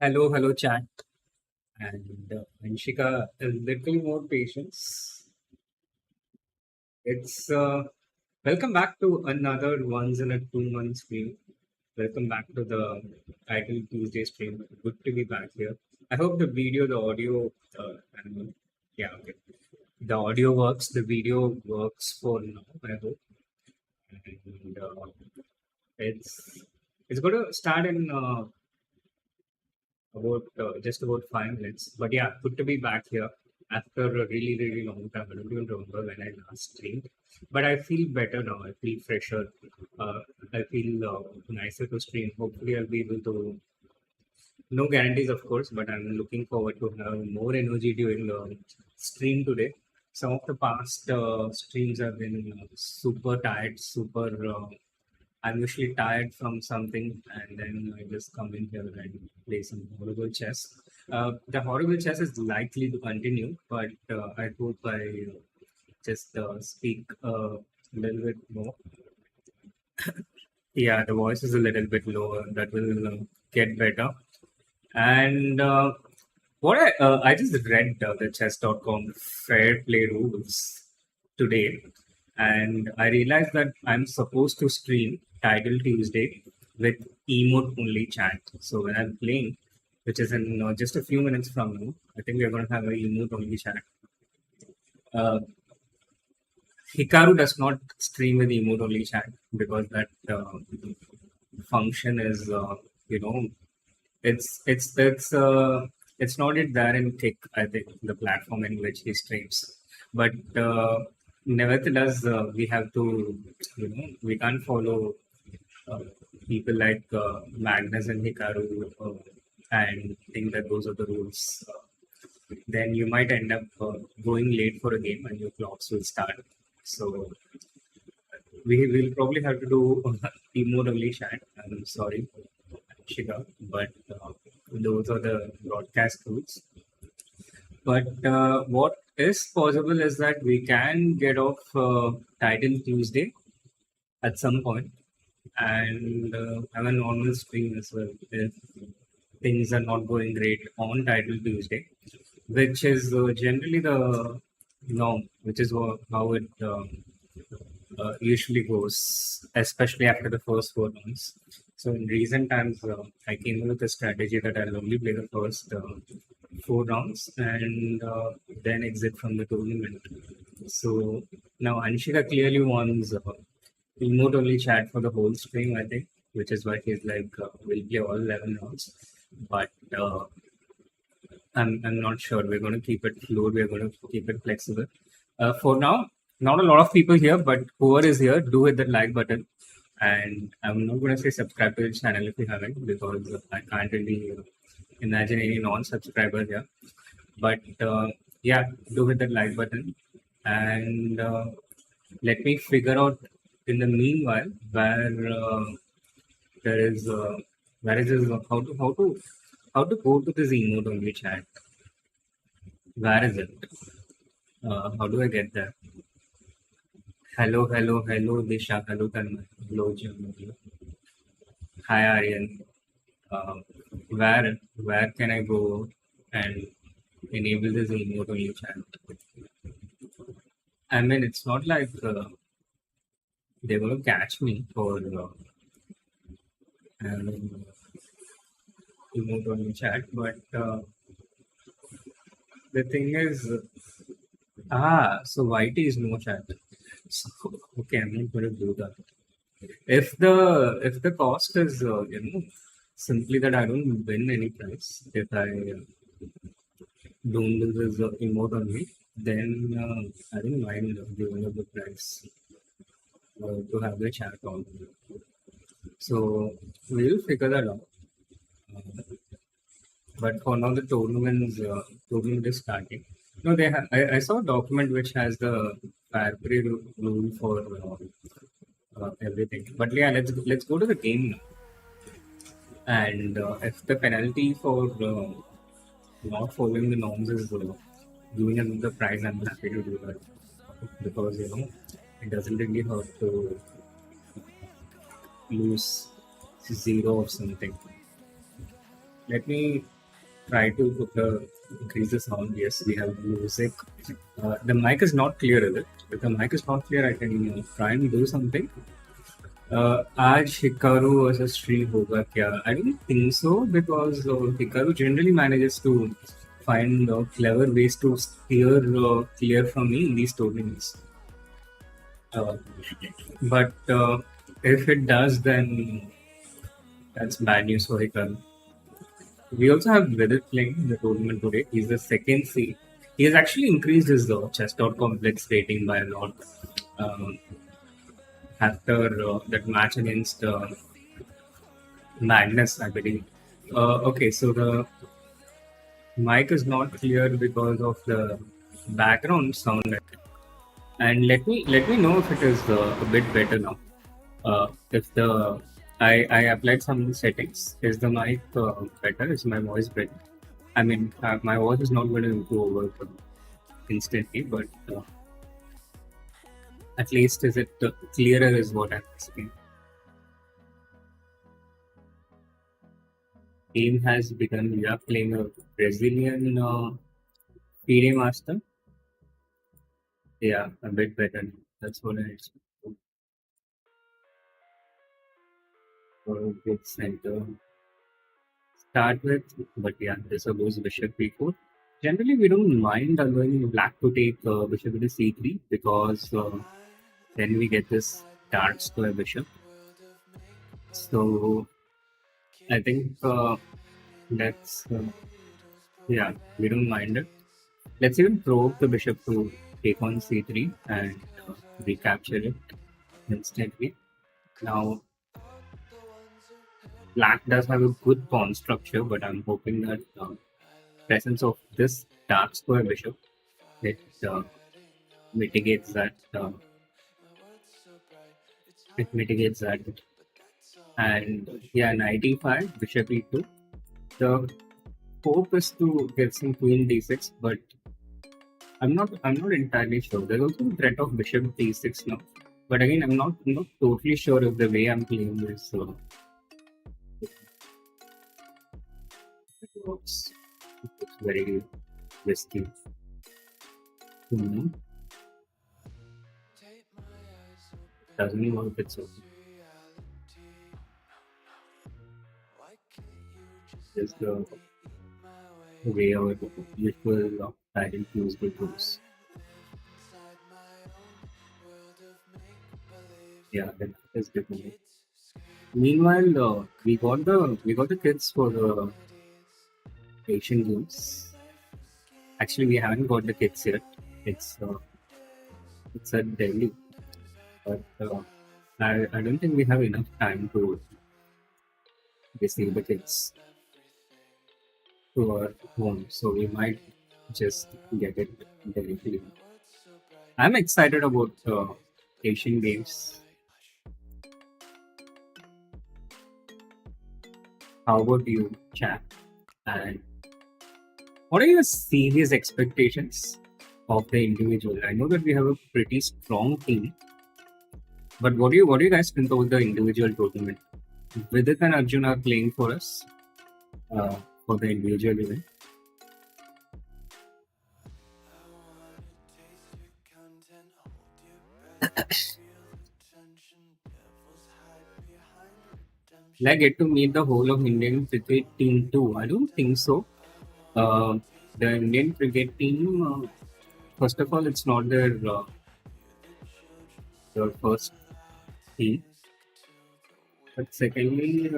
Hello, chat. And Anshika, a little more patience. It's Welcome back to another once in a 2 month stream. Welcome back to the Title Tuesday stream. Good to be back here. I hope the video, the audio, I don't know. Yeah, okay. The audio works, the video works for now, I hope. And it's it's going to start in about just about 5 minutes. But yeah, good to be back here after a really long time. I don't even remember when I last streamed, but I feel better now. I feel fresher. Uh, I feel nicer to stream. Hopefully, I'll be able to. No guarantees, of course, but I'm looking forward to have more energy during the stream today. Some of the past streams have been super tired, super I'm usually tired from something, and then I just come in here and play some horrible chess. The horrible chess is likely to continue, but I hope I just speak a little bit more. Yeah, the voice is a little bit lower. That will get better. And I just read the chess.com fair play rules today, and I realized that I'm supposed to stream Title Tuesday with emote only chat. So when I'm playing, which is in just a few minutes from now, I think we're going to have a emote only chat. Uh, Hikaru does not stream with emote only chat because that function is, you know, it's not it there in Kick, I think, the platform in which he streams. But nevertheless, we have to, we can't follow uh, people like Magnus and Hikaru and think that those are the rules. Then you might end up going late for a game and your clocks will start. So we will probably have to do emote only chat. I'm sorry, Shika, but those are the broadcast rules. But what is possible is that we can get off Title Tuesday at some point and have a normal stream as well if things are not going great on Title Tuesday, which is generally the norm, which is how it usually goes, especially after the first 4 months. So in recent times, I came up with a strategy that I'll only play the first 4 rounds and then exit from the tournament. So now Anshika clearly wants emote only chat for the whole stream, I think, which is why he's like, we'll play all 11 rounds. But I'm not sure. We're going to keep it fluid. We're going to keep it flexible. For now, not a lot of people here, but whoever is here, do hit the like button. And I'm not going to say subscribe to the channel if you haven't, because I can't really imagine any non-subscriber here. But yeah, do hit the like button, and let me figure out in the meanwhile there is where is this, how to go to this emote only chat. Where is it? How do I get there? Hello, Disha. Hello, Tanmay. Hello, Jim. Hi, Aryan. Uh, where can I go and enable this emote only chat? I mean, it's not like they're going to catch me for emote only chat, but the thing is, so YT is no chat. So, okay, I'm not going to do that. If the cost is simply that I don't win any prize if I don't do this emote on me, then I don't mind giving up the price to have the chat on. So we'll figure that out. But for now, the tournament is starting. No, I saw a document which has the fair play rule for everything. But yeah, let's go to the game now. And if the penalty for not following the norms is giving us the prize, I'm happy to do that because it doesn't really hurt to lose zero or something. Let me try to increase the sound. Yes, we have music. The mic is not clear, is it? If the mic is not clear, I can try and do something. आज Hikaru versus Sri होगा क्या? I don't think so because Hikaru generally manages to find clever ways to steer clear from me in these tournaments. Uh, but if it does, then that's bad news for Hikaru. We also have Vedit playing in the tournament today. He's the second seed. He has actually increased his chess.com blitz rating by a lot um, after that match against Magnus, I believe. Okay, so the mic is not clear because of the background sound. And let me know if it is a bit better now. If the I applied some settings. Is the mic better? Is my voice better? I mean, my voice is not going to improve over instantly, but at least is it clearer? Is what I'm asking. Team has begun. We are playing a Brazilian PD master. Yeah, a bit better. That's what I expect. Good center. Start with, but yeah, this goes bishop b4. Generally, we don't mind allowing black to take bishop into c3 because then we get this dark square bishop. So I think let's yeah, we don't mind it. Let's even provoke the bishop to take on c3 and recapture it instantly. Now black does have a good pawn structure, but I'm hoping that presence of this dark square bishop it mitigates that. It mitigates that. And yeah, knight e5, bishop e2. The hope is to get some queen d6, but I'm not entirely sure. There's also the threat of bishop d6 now. But again, I'm not totally sure if the way I'm playing this it works. It's very risky. Hmm. Doesn't work. It's okay. Just the way our usual direct usual tools. Yeah, that is different. Meanwhile, we got the kids for the Asian Games. Actually, we haven't got the kids yet. It's at Delhi, but I don't think we have enough time to receive the kids to our home, so we might just get it directly. I'm excited about Asian Games. How about you, chat? And what are your serious expectations of the individual? I know that we have a pretty strong team, but what do you guys think about the individual tournament? Vidit and Arjun are playing for us uh, for the individual event. Will I get to meet the whole of Indian cricket team too? I don't think so. Uh, the Indian cricket team, first of all, it's not their first team. But secondly,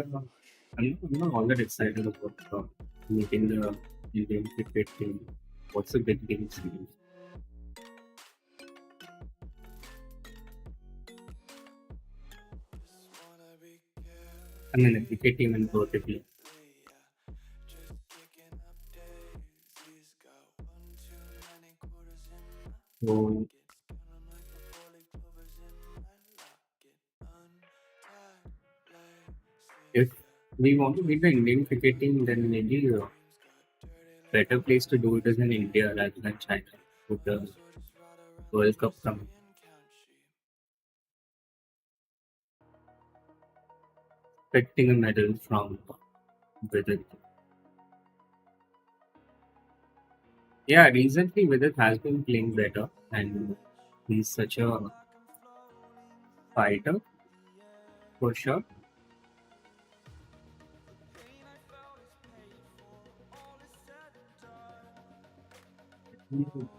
I'm not all that excited about meeting the Indian cricket team. What's a big game series? I mean, a cricket team in particular. So if we want to meet the Indian cricket team, then maybe a better place to do it is in India rather than China with the World Cup coming. Expecting a medal from within. Yeah, recently Vidit has been playing better, and he's such a fighter for sure.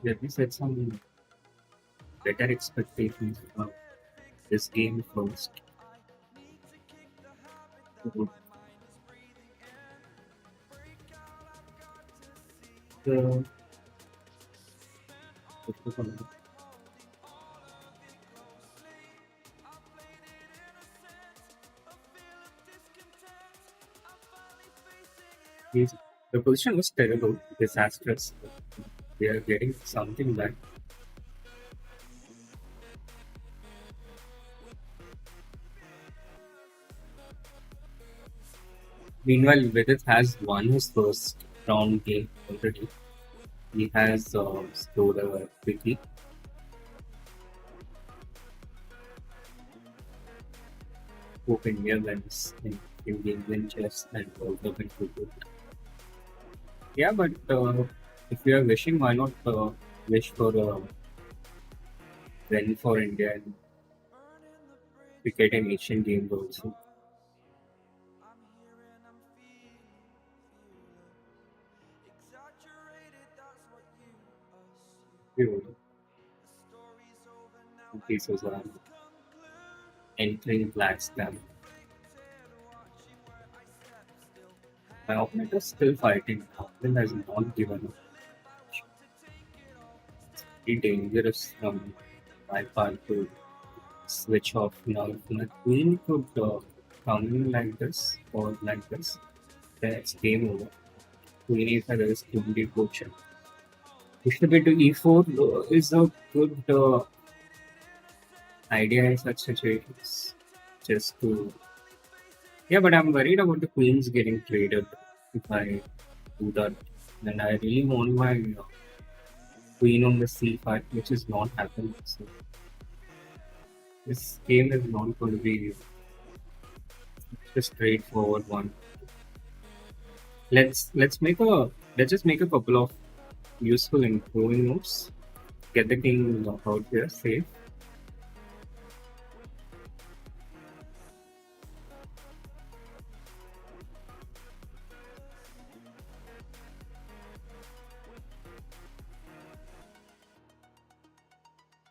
Let me set some better expectations for this game first. So, uh, the position was terrible, disastrous. We are getting something back. Meanwhile, Vidit has won his first round game already. He has scored quickly. Hope India wins in games in chess and also in football. Yeah, but if you are wishing, why not wish for a win for India in cricket and Asian games also? You know, pieces are entering black stamp. My opponent is still fighting. Opponent has not given up. It's dangerous from my part to switch off now. If my queen could come in like this or like this, then it's game over. Queen e5 is fully coaching. Push the bit to e4 is a good idea in such situations. Just to yeah, but I'm worried about the queens getting traded if I do that. And I really want my queen on the c5, which is not happening. So this game is not going to be a straightforward one. Let's just make a couple of useful improving moves. Get the king out here safe.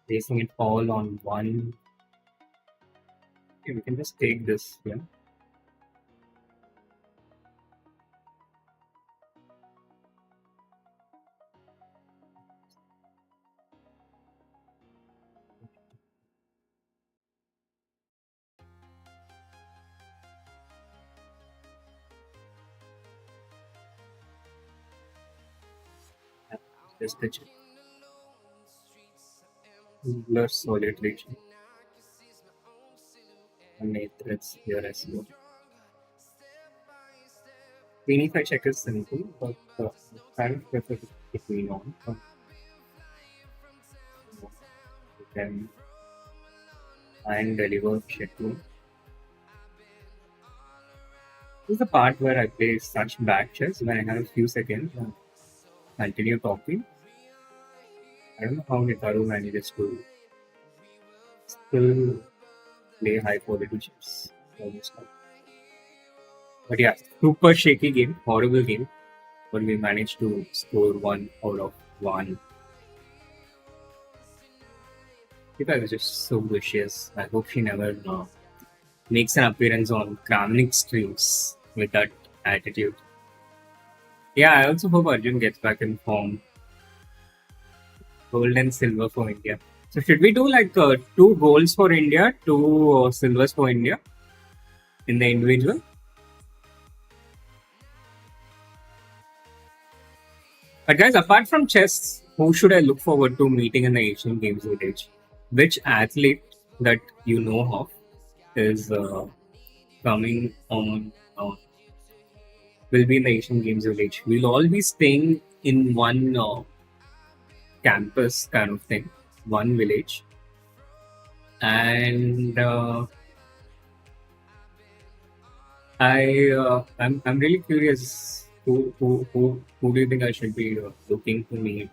Placing it all on one. Okay, we can just take this. Yeah. Just the blur solid region. And eight threads here as well. Queen if I check is simple, but kind of prefer to keep the queen on. But you can and deliver checkmate. This is the part where I play such bad chess when I have a few seconds and continue talking. I don't know how Hikaru manages to still play high quality chess all this time. But yeah, super shaky game, horrible game, but we managed to score one out of one. Because is just so vicious. I hope she never makes an appearance on Kramnik streams with that attitude. Yeah, I also hope Arjun gets back in form. Gold and silver for India. So should we do like two golds for India, two silvers for India in the individual? But guys, apart from chess, who should I look forward to meeting in the Asian Games village? Which athlete that you know of is coming on? Will be in the Asian Games village. We'll all be staying in one campus kind of thing, one village, and I'm really curious. Who do you think I should be looking to meet,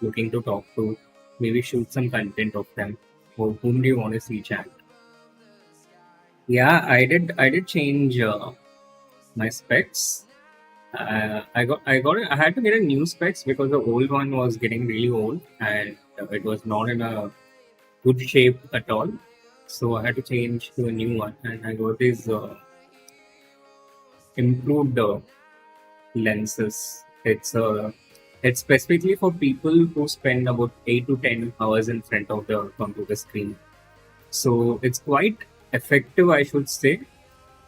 looking to talk to? Maybe shoot some content of them. Or whom do you want to see chat? Yeah, I did change my specs. I had to get a new specs because the old one was getting really old and it was not in a good shape at all. So I had to change to a new one, and I got these improved lenses. It's specifically for people who spend about 8 to 10 hours in front of the computer screen. So it's quite effective, I should say.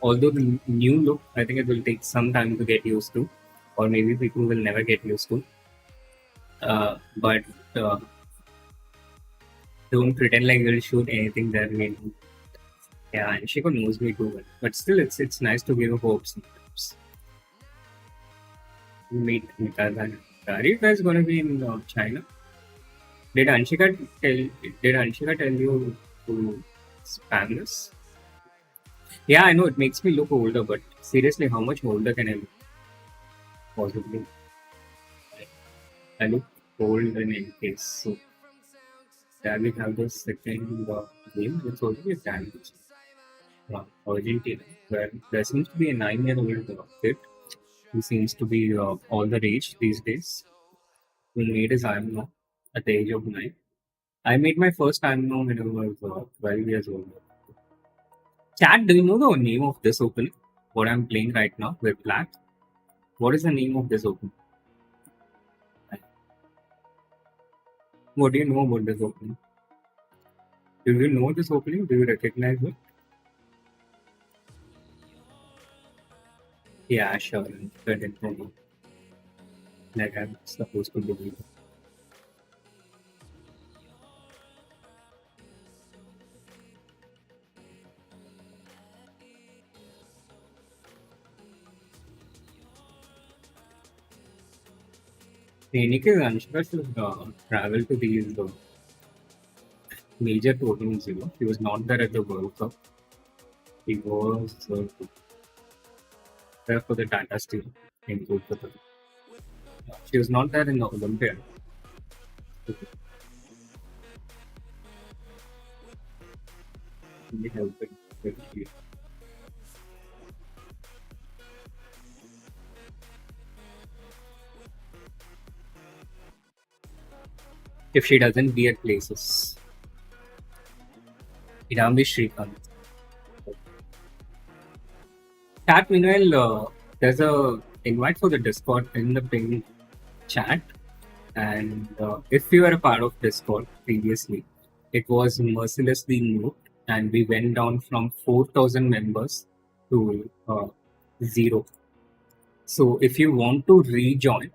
Although the new look, I think it will take some time to get used to, or maybe people will never get used to. But don't pretend like you'll shoot anything that may. Yeah, and Shiko knows me too well. But still, it's nice to give hope sometimes. Meet Mikhail. Are you guys gonna be in China? Did Anshika tell you to spam this? Yeah, I know it makes me look older, but seriously, how much older can I look? Possibly? I look old in any case. So there we have the second game. It's also a damage. Argentina, where there seems to be a 9-year-old kid who seems to be all the rage these days. Who made his IMO at the age of 9. I made my first IMO when I was 12 years old. Chat, do you know the name of this opening? What I'm playing right now with Black? What is the name of this opening? What do you know about this opening? Do you know this opening? Do you recognize it? Yeah, sure. Good info. Like I'm supposed to believe. In any case, Anshika should travel to these major tournaments. She was not there at the World Cup. She was there for the Tata Steel in Kolkata. She was not there in the Olympiad. She helped it with if she doesn't be at places. Idambi Srikanth. Chat, meanwhile, there's a invite for the Discord in the ping chat. And if you were a part of Discord previously, it was mercilessly moved, and we went down from 4,000 members to 0. So if you want to rejoin,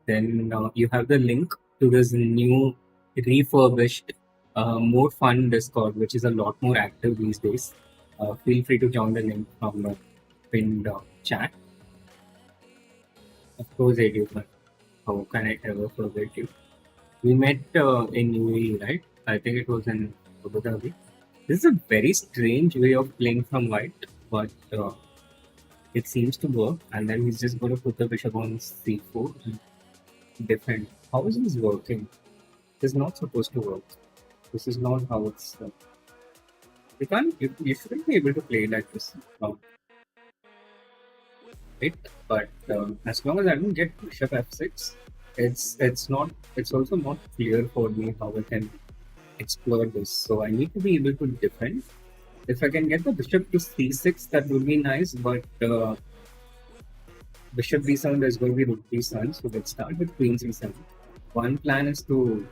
then you have the link to this new refurbished, more fun Discord, which is a lot more active these days. Feel free to join the link from the pinned chat. Of course, I do, but how can I ever forget you? We met in UAE, right? I think it was in Abu Dhabi. This is a very strange way of playing from white, but it seems to work. And then he's just going to put the bishop on c4 and defend. How is this working? This is not supposed to work. This is not how it's. You can't. You shouldn't be able to play like this. Right? But as long as I don't get bishop f6, it's not. It's also not clear for me how I can explore this. So I need to be able to defend. If I can get the bishop to c6, that would be nice. But bishop b7, there's going to be rook b7. So let's start with queen c7. One plan is to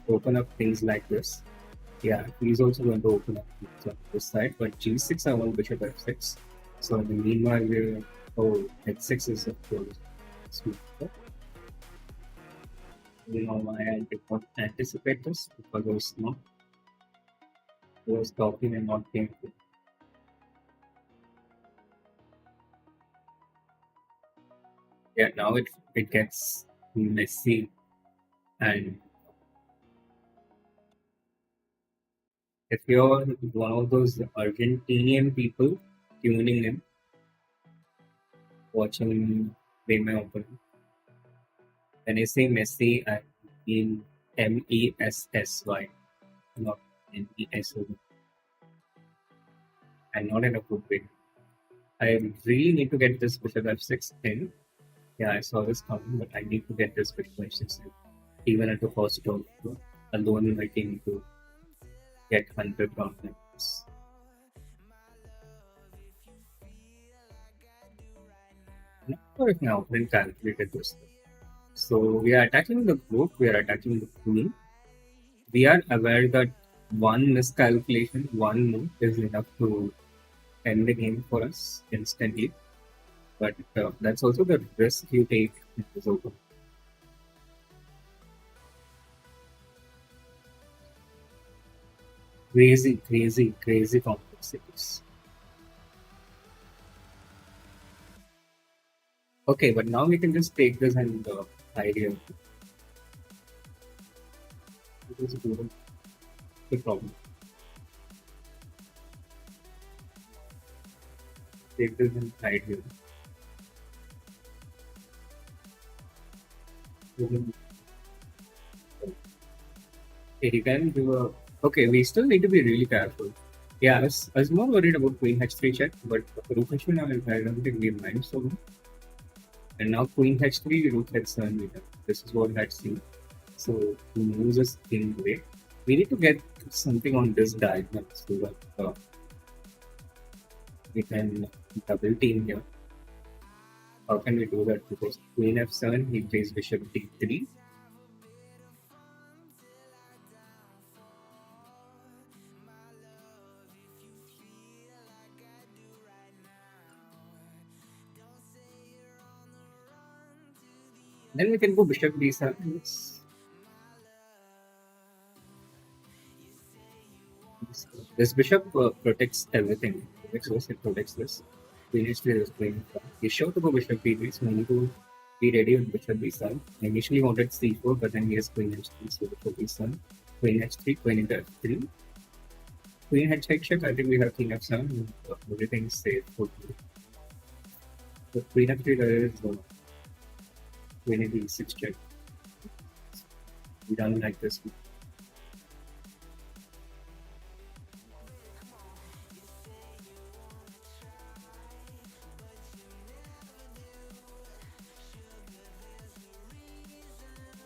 open up things like this. Yeah, he's also going to open up this side. But g6, I want bishop f6. So in the meanwhile, h6 is of course sweet. You know why I did not anticipate this? Because I was talking and not paying attention. Yeah, now it gets messy, and if you're one of those Argentinian people tuning in, watching They may open. When I say messy, I mean Messy, not Meso. And not in a good way. I really need to get this bishop f6 in. Yeah, I saw this coming, but I need to get this bishop f6 in. Even at the cost of alone my team to get 100 round numbers. I'm not sure if my opponent calculated this. So we are attacking the group, we are attacking the queen. We are aware that one miscalculation, one move is enough to end the game for us instantly. But that's also the risk you take in this open. Crazy, crazy, crazy complexities. Okay, but now we can just take this and idea. It is the problem. Take this and idea. Okay, you can give a. Okay, we still need to be really careful. Yeah, I was more worried about Queen H3 check, but Rook H1 I don't think we mind so much. And now Queen H3, Rook H7 we have. This is what I'd seen. So he moves us king way. We need to get something on this diagonal so that we can double team here. How can we do that? Because Queen F7, he plays Bishop D3. Then we can go Bishop D7. This bishop protects everything. It protects this. Queen H3 is playing. He's sure to go Bishop D3, so we need to be ready with Bishop B7. I initially wanted C4, but then he has Queen H3, so Bishop B7. Queen H3, Queen into F3. Queen H check, I think we have King F7. Everything's safe. So Queen F3, there is Queen into E6 check. We done like this.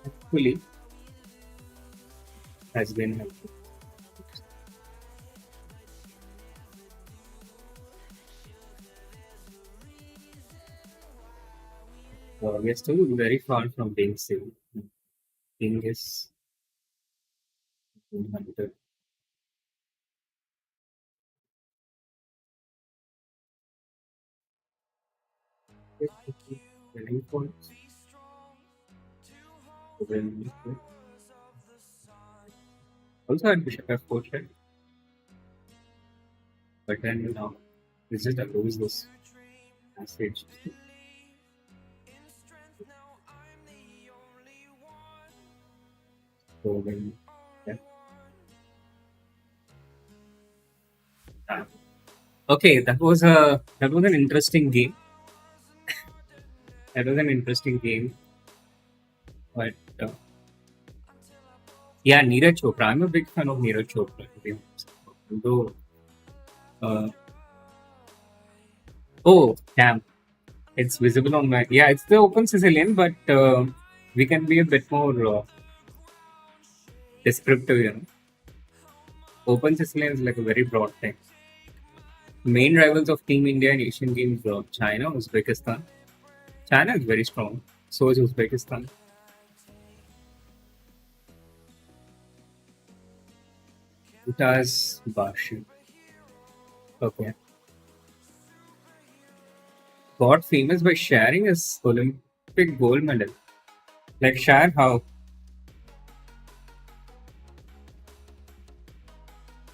Hopefully, has been helpful. We are still very far from being safe. King is 100. Winning points. Also had Bishop F4 check, but then now this just allows this passage. So then, yeah. Okay, that was an interesting game. That was an interesting game, but yeah, Neeraj Chopra. I'm a big fan of Neeraj Chopra. To be honest. Although, oh damn, it's visible on my. Yeah, it's the Open Sicilian, but we can be a bit more descriptive. Open Sicilian is like a very broad thing. Main rivals of Team India in Asian Games were China, Uzbekistan. China is very strong. So is Uzbekistan. Utah's Bashi. Okay. Got famous by sharing his Olympic gold medal. Like share how?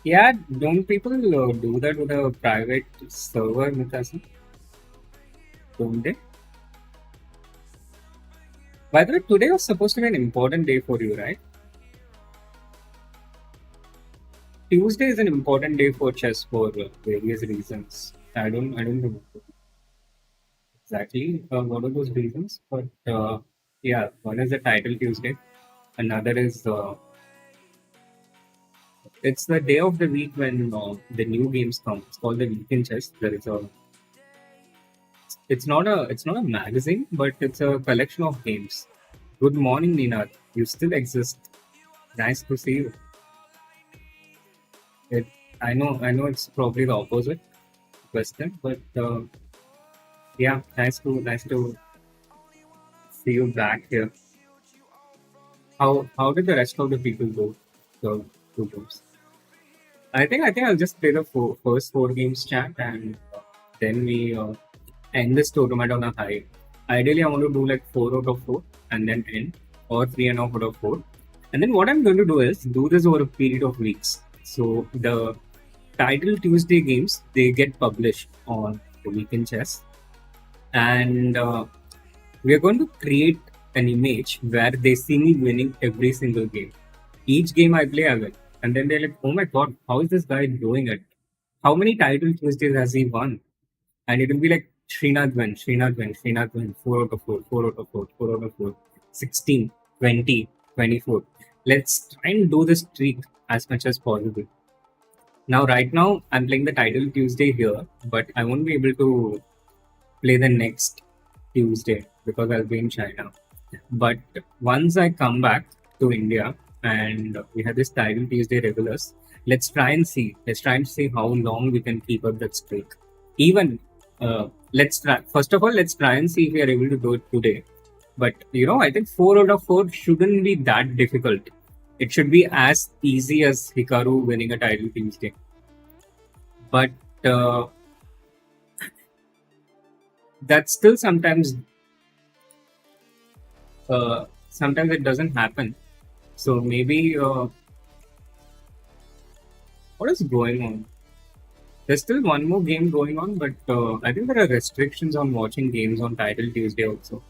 Yeah, don't people do that with a private server, Mukasa? Don't they? By the way, today was supposed to be an important day for you, right? Tuesday is an important day for chess for various reasons. I don't remember. exactly what are those reasons, but yeah, one is the title Tuesday, another is it's the day of the week when the new games come. It's called the Weekend Chess. There is a it's not a magazine, but it's a collection of games. Good morning, Nina. You still exist. Nice to see you. It, I know it's probably the opposite question, but yeah, nice to see you back here. How did the rest of the people go? The two games. I think I'll just play the first four games chat, and then we end this tournament on a high. Ideally, I want to do like 4 out of 4 and then end, or 3.5 out of 4. And then what I'm going to do is do this over a period of weeks. So the title Tuesday games they get published on the Weekend Chess, and we are going to create an image where they see me winning every single game. Each game I play, I win. And then they're like, oh my god, how is this guy doing it? How many title Tuesdays has he won? And it will be like Srinath win, Srinath win, Srinath win, 4 out of 4, 4 out of 4, 4 out of 4, 16, 20, 24. Let's try and do this streak as much as possible. Now, right now, I'm playing the title Tuesday here, but I won't be able to play the next Tuesday because I'll be in China. But once I come back to India and we have this title Tuesday regulars, let's try and see. Let's try and see how long we can keep up that streak. Even let's try. First of all, let's try and see if we are able to do it today. But I think 4 out of 4 shouldn't be that difficult. It should be as easy as Hikaru winning a title Tuesday. But uh, that still sometimes it doesn't happen. So maybe what is going on? There's still one more game going on, but I think there are restrictions on watching games on Title Tuesday also.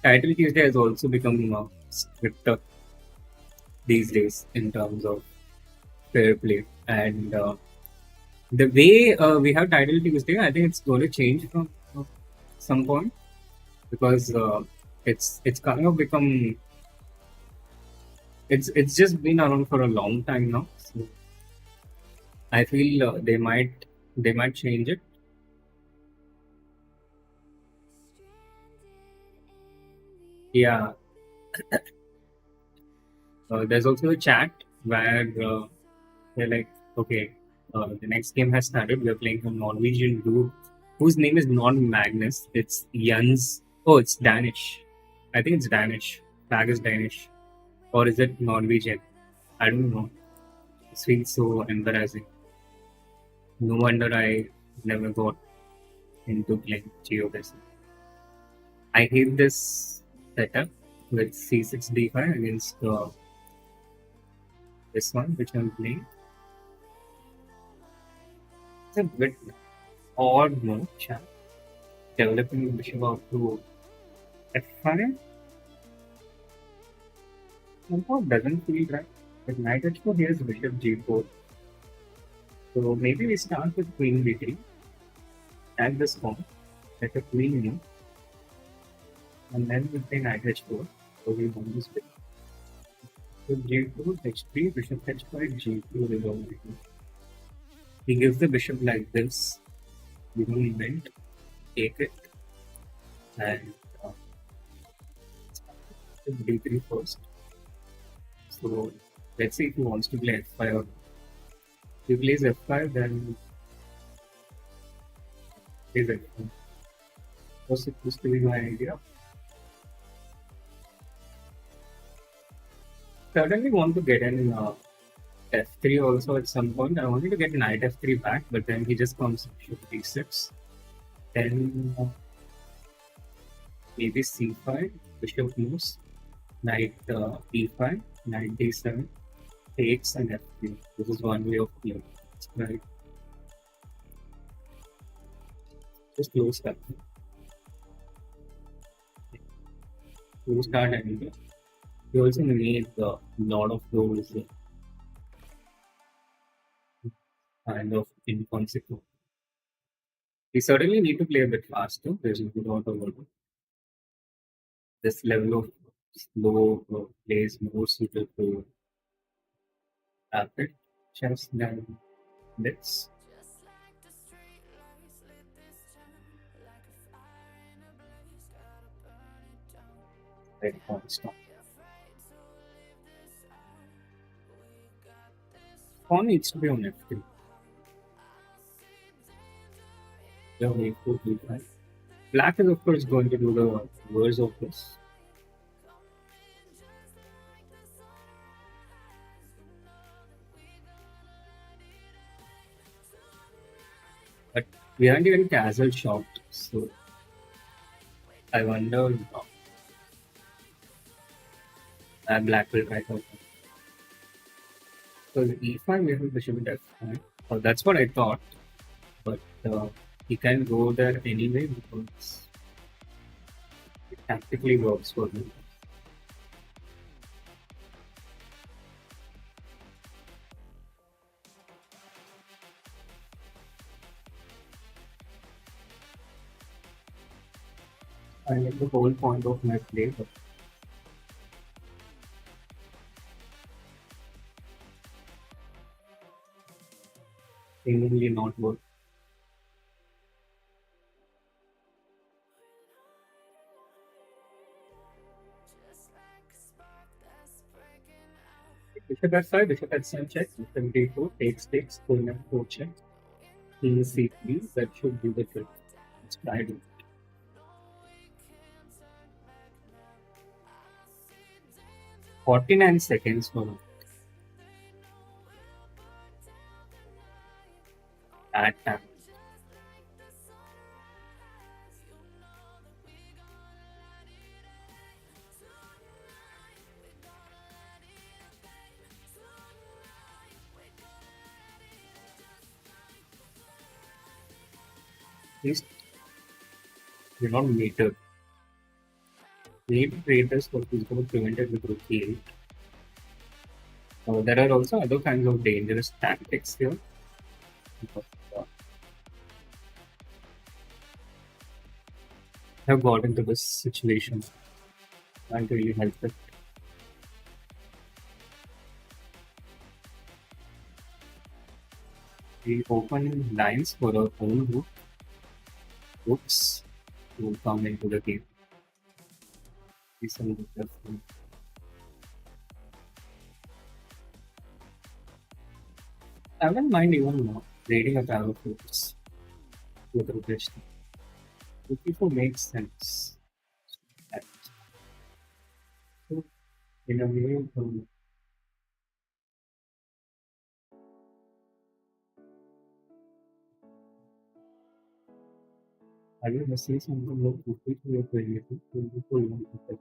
Title Tuesday has also become stricter these days in terms of fair play. And the way we have Title Tuesday, I think it's going to change from some point because it's kind of become it's just been around for a long time now. So I feel they might change it. Yeah, there's also a chat where they're like, okay, the next game has started. We're playing a Norwegian dude whose name is not Magnus. It's Jens. Oh, it's Danish. I think it's Danish. Flag is Danish. Or is it Norwegian? I don't know. It feels so embarrassing. No wonder I never got into playing GeoGuessr. I hate this setup with C6D5 against this one, which I'm playing. It's a bit odd move, chat. Developing the bishop out to F5 somehow doesn't feel right. With knight h4, here's bishop g4. So maybe we start with queen b3 at this point, let the queen move, and then we play knight h4. So we want this bit. So g2, h3, bishop h5, g2 resolve. He gives the bishop like this. We don't even take it and d3 first. So let's see if he wants to play f5 or if he plays f5, then plays f5. Was supposed to be my idea. Certainly want to get an f3 also at some point. I wanted to get knight f3 back, but then he just comes bishop d6. Then maybe c5, bishop moves, knight e5, knight d7, takes and f3. This is one way of playing. Right. Just close that. Close that anyway. We also made a lot of those kind of inconsequential We certainly need to play a bit faster. There's no doubt about it. This level of slow play is more suited to rapid chess than this. Very constant. Phone needs to be on F3. Yeah, we could do that. Black is of course going to do the worst of this. But we aren't even casual shocked, so I wonder black will try to. So E5 we have Bishop F5. That's what I thought, but he can go there anyway because it tactically works for him. I like the whole point of my play, but seemingly not work. Bishop F5, Bishop H7 check, Bishop D4, takes, Queen F4 check, King C3, that should do the trick. Let's try it. 49 seconds for that time. Please, you're not meter. We need to trade this for who's going to prevent it with rook e8. There are also other kinds of dangerous tactics here. But, have got into this situation and really helped it. We open lines for our own rook, rooks to come into the game. I wouldn't mind even raiding a pair of rooks with rotation. Rook e4 makes sense. That- So, in a way, I will say something like rook e4 previously, rook e4 even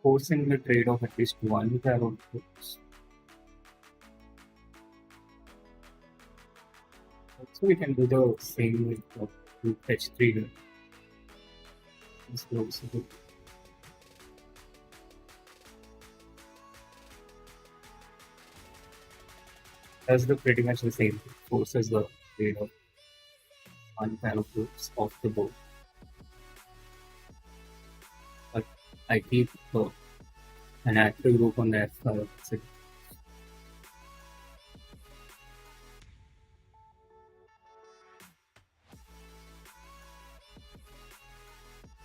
forcing the trade of at least one pair of rooks. So we can do the same with rook h3 here. This will also do. That's the pretty much the same thing. Forces the trade of one pair of rooks off the board. But I keep an active rook on the f5.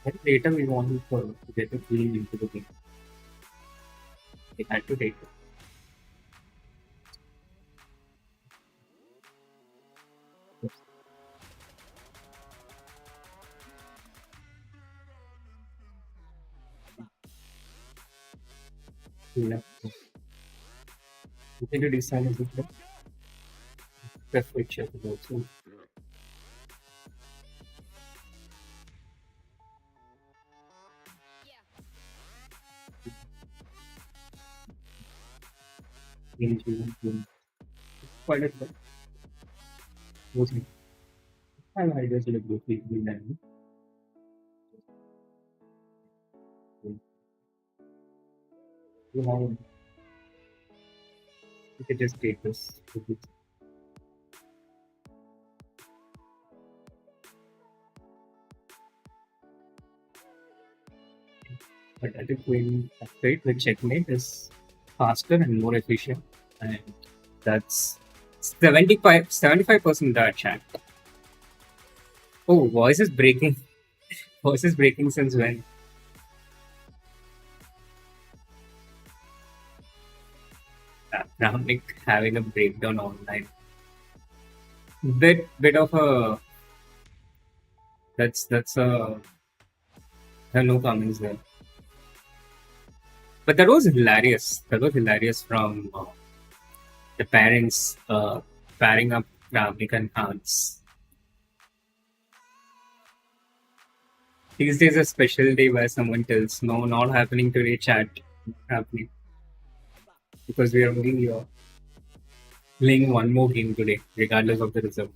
Then later we want to get a queen into the game. We had to take it. Yeah. You can do design as well. Prefer check also. Quite a bit. Mostly. I have ideas like both weekly and you have you can just take this. But I think Queen F8 with checkmate is faster and more efficient, and that's 75% that chat. Oh, voice is breaking. Voice is breaking since when? Ramnik having a breakdown online. Bit of a that's a no comments there. But that was hilarious. That was hilarious from the parents pairing up Ramnik and Hans. These days a special day where someone tells no, not happening today. Chat happening because we are only playing one more game today, regardless of the result.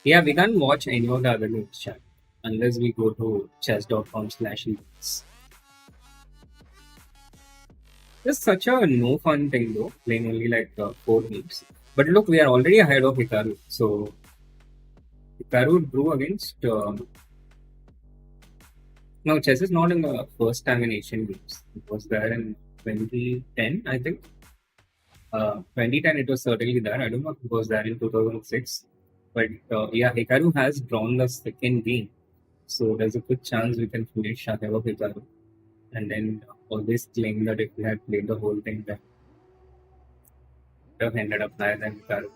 Yeah, we can't watch any of the other games chat unless we go to chess.com/events. It's such a no fun thing though, playing only like 4 games. But look, we are already ahead of Hikaru. So Hikaru drew against. No, chess is not in the first time in Asian Games. It was there in 2010, I think. 2010, it was certainly there. I don't know if it was there in 2006. But yeah, Hikaru has drawn the second game. So there's a good chance we can finish ahead of Hikaru. And then always claim that if we had played the whole thing, then would have ended up higher than Hikaru.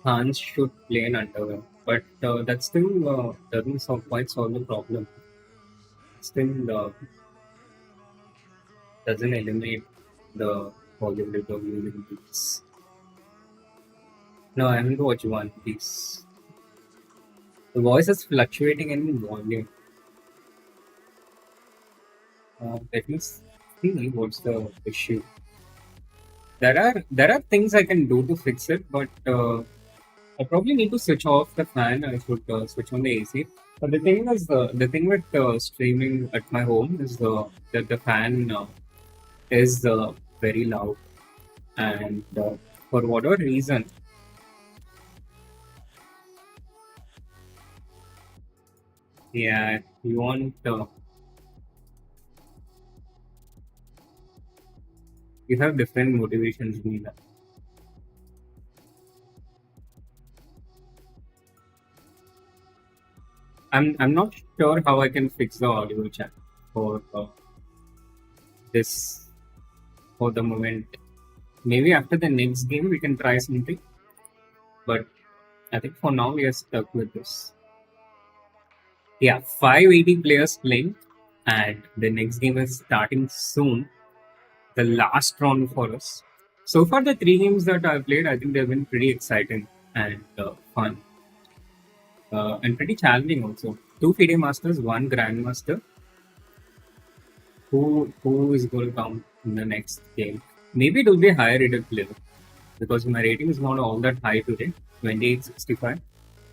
Hans should play an underwear, but that still doesn't quite solve the problem. Still doesn't eliminate the possibility of using these. No, I haven't watched One Piece. The voice is fluctuating in volume. Let me see what's the issue. There are things I can do to fix it, but I probably need to switch off the fan. I should switch on the AC. But the thing with streaming at my home is that the fan is very loud, and for whatever reason, yeah, you want you have different motivations. Neela. I'm not sure how I can fix the audio chat for this for the moment. Maybe after the next game we can try something, but I think for now we are stuck with this. Yeah, 580 players playing, and the next game is starting soon. The last round for us. So far, the 3 games that I've played, I think they've been pretty exciting and fun, and pretty challenging also. 2 FIDE masters, one grandmaster. Who is going to come in the next game? Maybe it will be a higher rated player because my rating is not all that high today, 2865.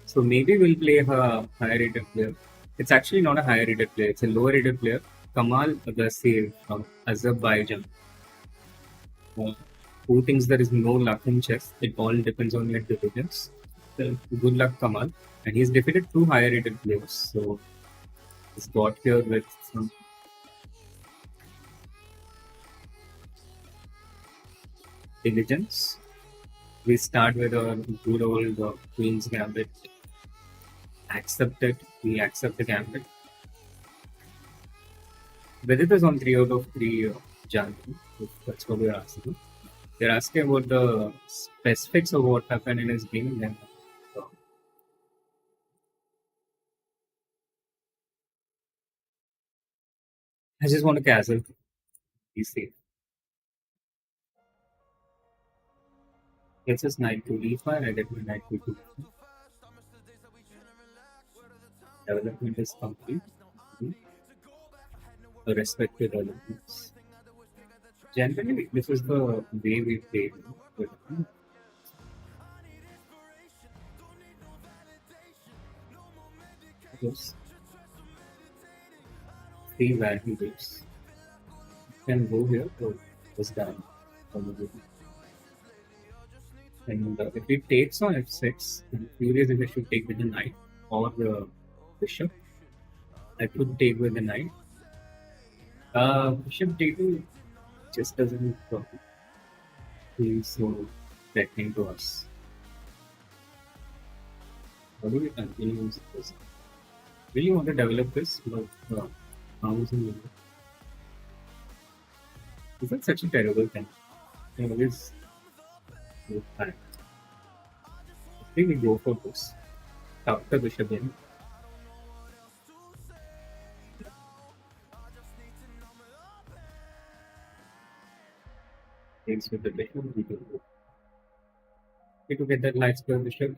So maybe we'll play a higher rated player. It's actually not a higher rated player, it's a lower rated player. Kamal Agassiv from Azerbaijan. Uh, who thinks there is no luck in chess? It all depends on your diligence. So, good luck, Kamal. And he's defeated 2 higher rated players. So he's got here with some diligence. We start with a good old Queen's Gambit. Accept it. We accept the Gambit. Vedit is on 3 out of 3 January. If that's what we're asking. They're asking about the specifics of what happened in his game. Then I just want to castle. Be safe. Gets us knight to d5. I get my knight to d5. Development is complete. The respected developments. Generally, this is the way we play. But yes, three variables. Can go here or just down. And if it takes on f6, I'm curious if I should take with the knight or the bishop. I could take with the knight. Bishop d2 just doesn't feel so threatening to us. How do we continue with this? Really want to develop this, but how is it? Is that such a terrible thing? I always look back. I think we go for this. After bishop in. Takes with the bishop, we do. Okay, to get that light square bishop,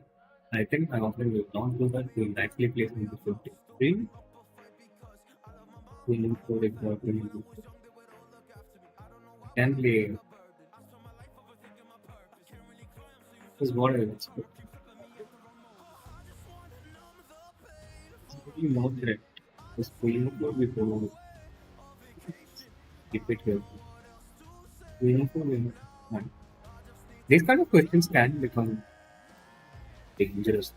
I think I often will not do that. We'll actually place in the 53. We look for it. Can play. Is what I expect. It's really more threat. Just pulling up what we follow. Keep it here. We know for one. These kind of questions can become dangerous.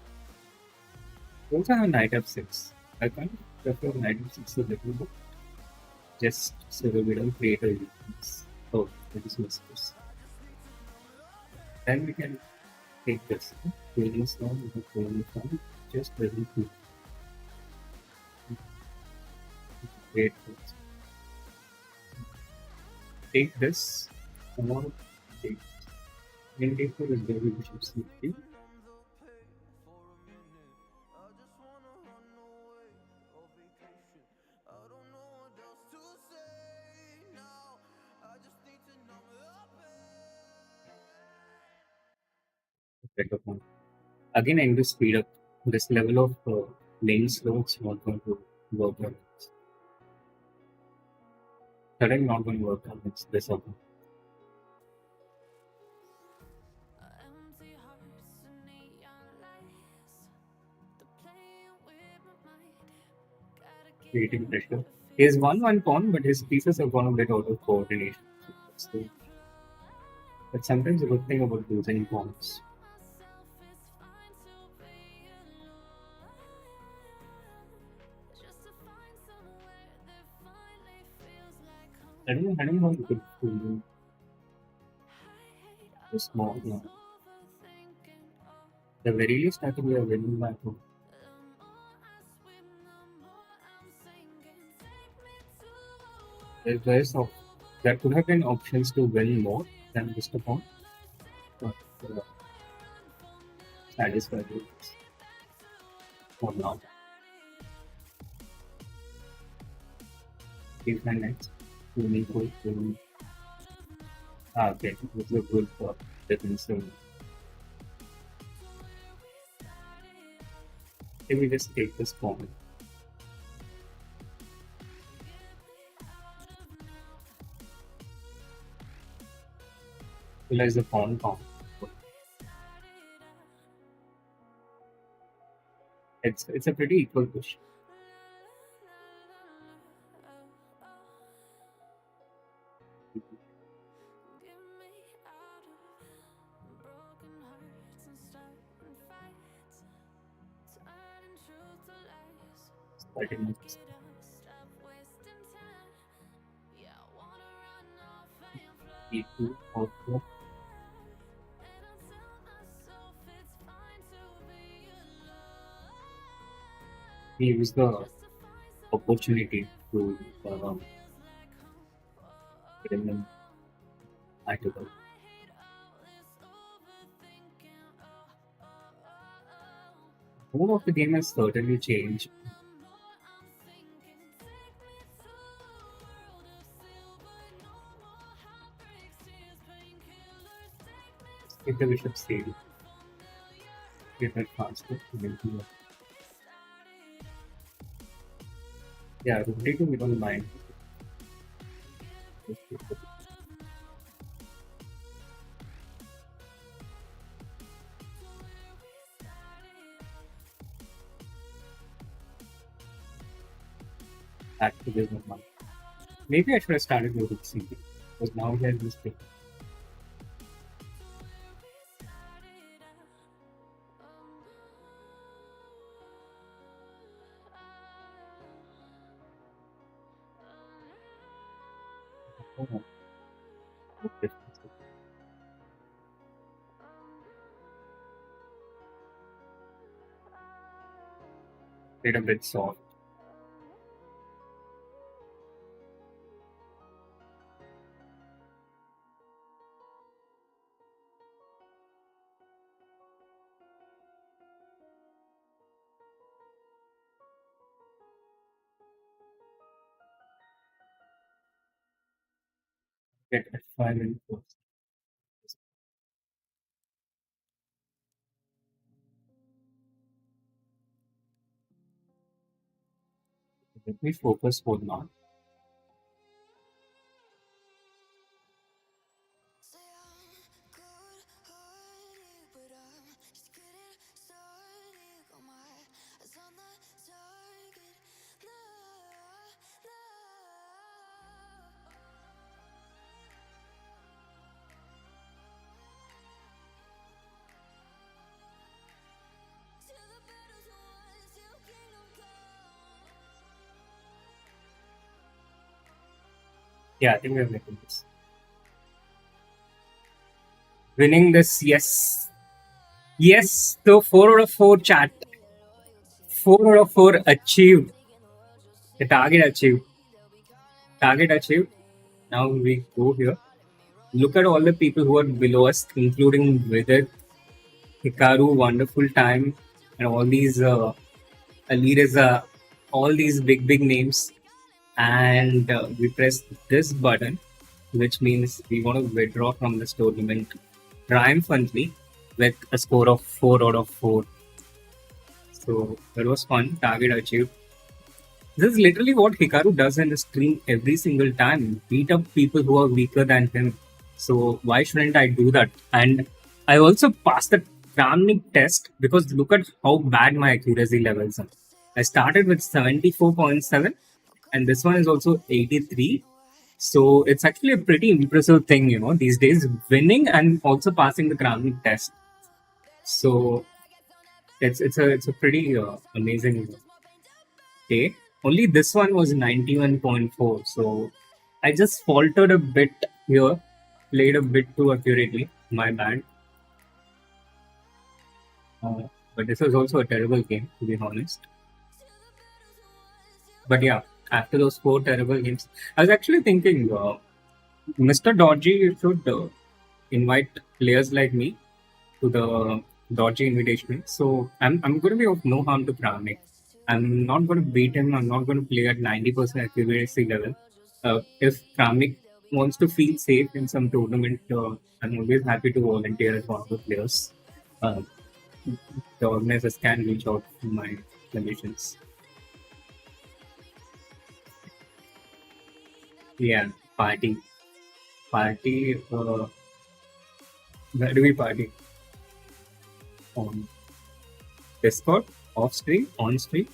We also have knight f6. I kind of prefer knight f6 a little bit. Just so that we don't create a weakness. Oh, that is mistakes. Then we can take this. Queen is down, we have queen is down. Just very good. Great. Take this. Or take then take for this baby bishop c3. Better one. Again, I need to speed up. This level of lane slow is not going to work on this. Suddenly not going to work on this other. Creating pressure. He has won one pawn, but his pieces have gone a bit out of coordination. So, but sometimes a good thing about losing pawns. I don't know how you could do this small. No. The very least, I think we are winning by two. There could have been options to win more than just a pawn, but satisfied with this for now. Keep my next. Okay, this is good for defensive. Let me just take this pawn. Realize the pawn count. It's a pretty equal push. E2 or 4. He used the opportunity to get him article. The mood of the game has certainly changed. If the bishop stayed, get that faster. Yeah, rotating we don't mind. Activism. Maybe I should have started with CP because now he has this thing. Oh, okay. Little bit soft. Get a file in post. Let me focus for now. Yeah, I think we're making this. Winning this, yes. Yes, so 4 out of 4 chat. 4 out of 4 achieved. The target achieved. Target achieved. Now we go here. Look at all the people who are below us, including Vidit, Hikaru, Wonderful Time, and all these Alireza, all these big names. And we press this button, which means we want to withdraw from this tournament triumphantly with a score of 4 out of 4. So that was fun. Target achieved. This is literally what Hikaru does in the stream every single time. Beat up people who are weaker than him. So why shouldn't I do that? And I also passed the Kramnik test because look at how bad my accuracy levels are. I started with 74.7 and this one is also 83. So it's actually a pretty impressive thing, these days, winning and also passing the Kramnik test. So it's a pretty amazing day. Only this one was 91.4. So I just faltered a bit here, played a bit too accurately. My bad. But this was also a terrible game, to be honest. But yeah, after those 4 terrible games, I was actually thinking, Mr. Dodgy should invite players like me to the Dodgy Invitational. So I'm going to be of no harm to Kramnik. I'm not going to beat him. I'm not going to play at 90% accuracy level. If Kramnik wants to feel safe in some tournament, I'm always happy to volunteer as one of the players. Uh, the organizers can reach out to my clinicians. Yeah, party. Party. Where do we party? On Discord? Off stream? On stream?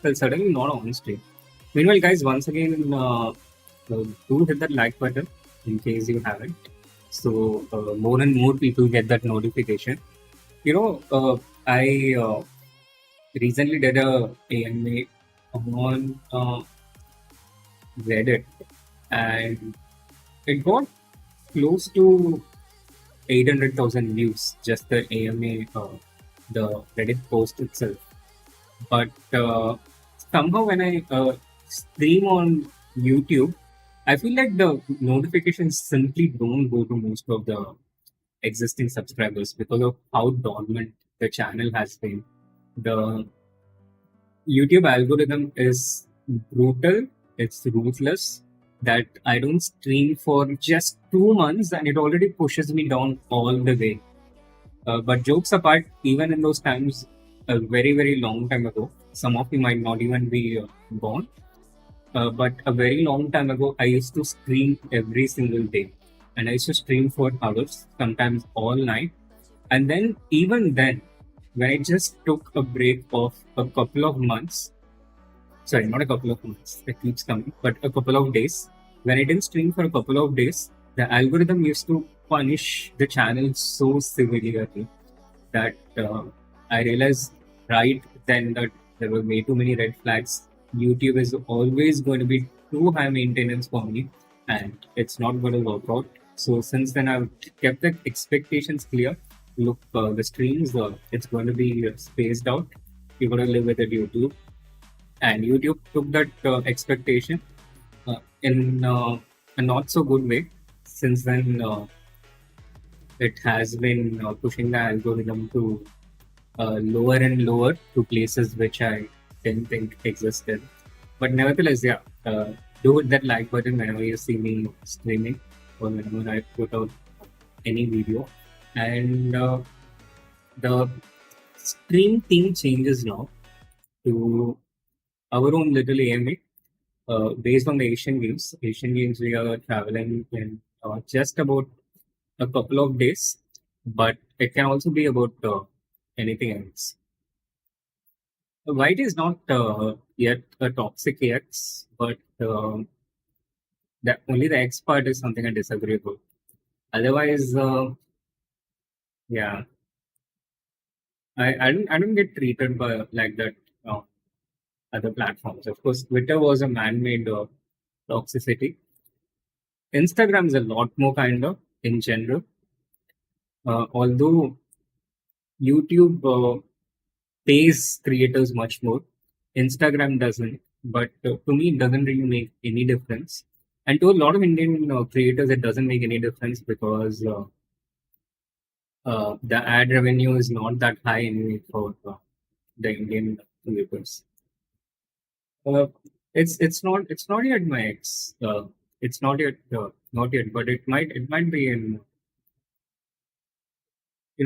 Well, certainly not on stream. Meanwhile, guys, once again, do hit that like button in case you haven't. So more and more people get that notification. I recently did a AMA on Reddit, and it got close to 800,000 views. Just the AMA, the Reddit post itself. But somehow when I stream on YouTube, I feel like the notifications simply don't go to most of the existing subscribers because of how dormant the channel has been. The YouTube algorithm is brutal, it's ruthless. That I don't stream for just 2 months and it already pushes me down all the way. But jokes apart, even in those times, a very long time ago, some of you might not even be born. But a very long time ago, I used to stream every single day. And I used to stream for hours, sometimes all night. And then, even then, when I just took a break of a couple of months, sorry, not a couple of months, it keeps coming, but a couple of days, when I didn't stream for a couple of days, the algorithm used to punish the channel so severely that I realized right then that there were way too many red flags. YouTube is always going to be too high maintenance for me. and it's not going to work out. So since then, I've kept the expectations clear. Look, the streams, it's going to be spaced out. You're going to live with it, YouTube, and YouTube took that expectation in a not so good way. Since then, it has been pushing the algorithm to lower and lower to places which I didn't think existed. But nevertheless, yeah, do hit that like button whenever you see me streaming or whenever I put out any video. And the stream theme changes now to our own little AMA based on the Asian Games. Asian Games, we are traveling in just about a couple of days, but it can also be about anything else. White is not yet a toxic X, but only the X part is something I disagree with. Otherwise, yeah, I don't get treated by like that uh, other platforms. Of course, Twitter was a man-made toxicity. Instagram is a lot more kinder in general. Although YouTube pays creators much more, Instagram doesn't. But to me, it doesn't really make any difference. And to a lot of Indian creators, it doesn't make any difference because the ad revenue is not that high anyway for the Indian creators. Uh, it's not yet my ex. It's not yet, but it might be in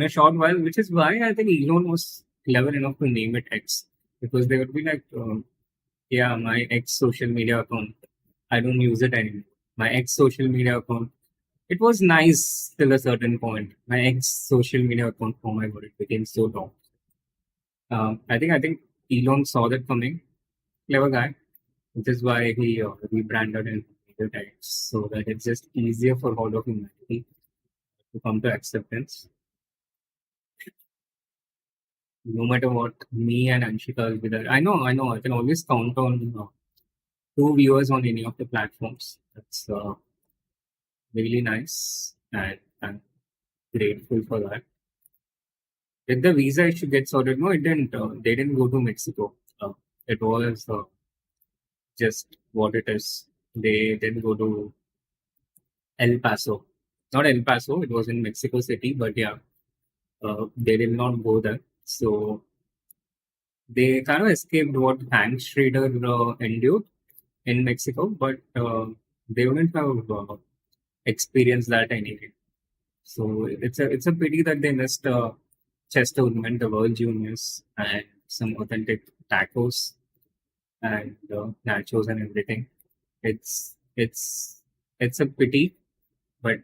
a short while, which is why I think Elon was clever enough to name it X because they would be like, yeah, my ex social media account. I don't use it anymore. My ex social media account. It was nice till a certain point. My ex social media account. Oh my god, it became so long. I think Elon saw that coming. Clever guy, which is why he rebranded and made it X so that it's just easier for all of humanity to come to acceptance. No matter what, me and Anshika will be there. I know. I can always count on two viewers on any of the platforms. That's really nice, and I'm grateful for that. Did the visa issue get sorted? No, it didn't. They didn't go to Mexico. It was just what it is. They didn't go to El Paso. Not El Paso. It was in Mexico City, but yeah, they did not go there. So they kind of escaped what Hank Schrader endured in Mexico, but they wouldn't have experienced that anyway. So it's a pity that they missed chest tournament, the World Juniors, and some authentic tacos and nachos and everything. It's it's it's a pity, but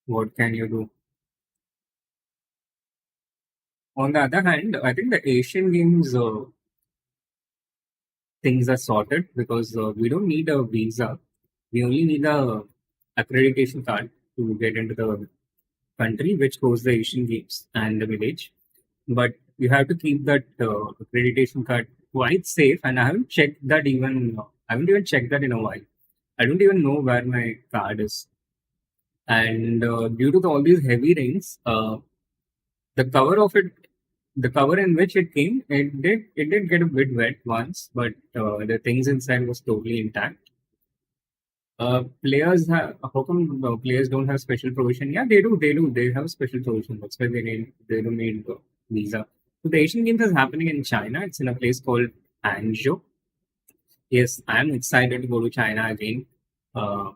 what can you do? On the other hand, I think the Asian Games things are sorted because we don't need a visa. We only need a accreditation card to get into the country, which hosts the Asian Games and the village. But you have to keep that accreditation card quite safe. And I haven't checked that even. I haven't even checked that in a while. I don't even know where my card is. And due to all these heavy rains, the cover of it, the cover in which it came, it did get a bit wet once, but the things inside was totally intact. Players have how come players don't have special provision? Yeah, they do. They do. They have special provision. That's why they don't need visa. So the Asian Games is happening in China. It's in a place called Hangzhou. Yes, I'm excited to go to China again, uh,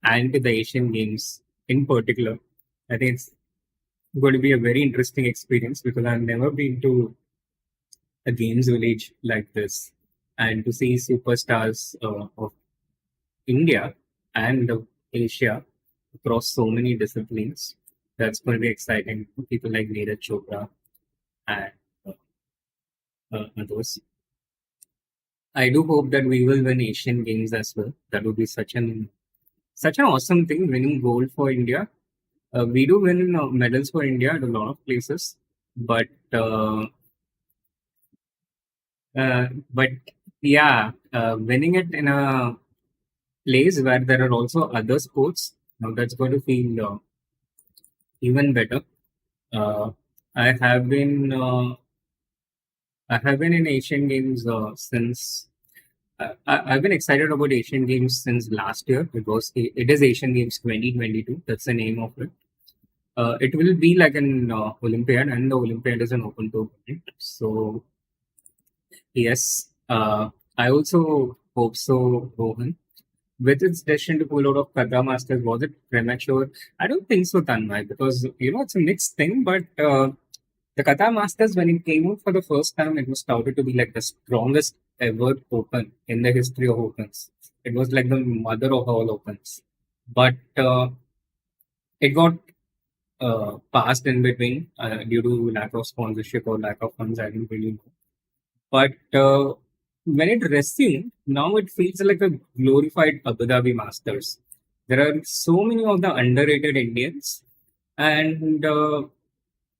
and to the Asian Games in particular. I think it's going to be a very interesting experience because I've never been to a games village like this, and to see superstars of India and Asia across so many disciplines. That's going to be exciting. People like Neeraj Chopra and others. I do hope that we will win Asian Games as well. That would be such an awesome thing, winning gold for India. We do win medals for India at a lot of places, but uh, but yeah, winning it in a place where there are also other sports, now that's going to feel even better. Uh, I have been in Asian Games since. I've been excited about Asian Games since last year. It is Asian Games 2022. That's the name of it. It will be like an Olympiad, and the Olympiad is an open tournament. So yes, I also hope so, Rohan. With its decision to pull out of Qatar Masters, was it premature? I don't think so, Tanmay, because it's a mixed thing. But the Qatar Masters, when it came out for the first time, it was touted to be like the strongest ever Open in the history of Opens. It was like the mother of all Opens. But it got passed in between due to lack of sponsorship or lack of funds. I didn't really know. But when it resumed, now it feels like a glorified Abu Dhabi Masters. There are so many of the underrated Indians, and